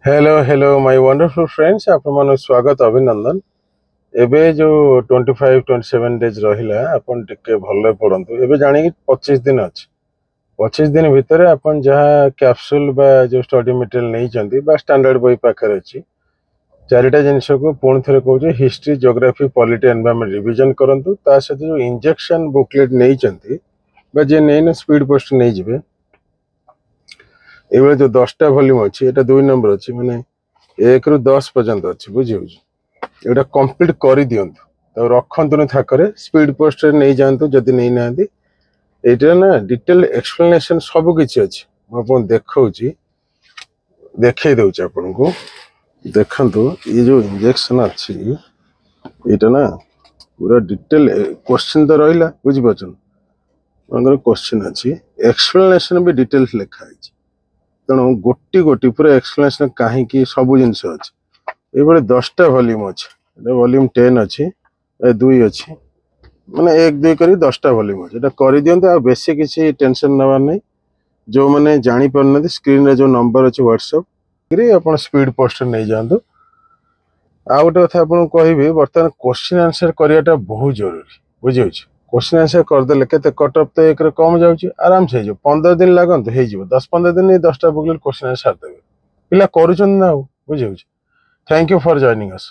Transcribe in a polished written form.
Hello my wonderful friends आपन स्वागत अभिनंदन एबे जो 25-27 डेज रहिला आपन टिके भले पड़ंतु एबे जानि कि 25 दिन अछि 25 दिन भितर आपन जहा कैप्सूल बा जो स्टडी मटेरियल नै चंदी बा स्टैंडर्ड बई पाखर अछि चारिटा जिनिस को पुण थरे कहूँ history geography polity environment revision करंतु ता सहित जो इंजेक्शन बुकलेट नै चंदी बा जे नै स्पीड पोस्ट नै जिवे एबे जो 10टा वॉल्यूम अछि एटा 2 नंबर अछि माने 1 रु 10 पर्यंत अछि बुझियो एटा कंप्लीट करि दियंतु तो रखंतु थाकरे स्पीड पोस्ट नै जानतु जदि नै नांदी एटा ना डिटेल एक्सप्लेनेशन सब किछि अछि म अपन देखौछि देखै दउछ आपन को देखंतु ये जो इंजेक्शन अछि एटा ना पूरा डिटेल क्वेश्चन तो रहिला बुझि बचन अंगर क्वेश्चन अछि एक्सप्लेनेशन भी डिटेल्स लिखा अछि तेणु गोटी गोटी पूरा एक्सप्लेनेशन कहीं की सब जिनस अच्छे ये 10टा वॉल्यूम अच्छे वॉल्यूम 10 अच्छी 2 अच्छी माने 1-2 करी 10टा वॉल्यूम अच्छे कर दियंतु आ बेसी किसी टेंशन नवार नहीं जो मैंने जानी पारना स्क्रीन रे जो नंबर अच्छे व्हाट्सएप आप स्पीड पोस्ट नहीं जातु आ गोटे कथा आपको कहबी बर्तमान क्वेश्चन आंसर कराटा बहुत जरूरी बुझे क्वेश्चन आंसर करदे के कट अफ तो एक कम जाऊँगी आराम से 15 दिन लगत हो 10-15 दिन 10टा बुकलेट क्वेश्चन आंसर देवे पिला करुँच ना बुझे thank you for joining us.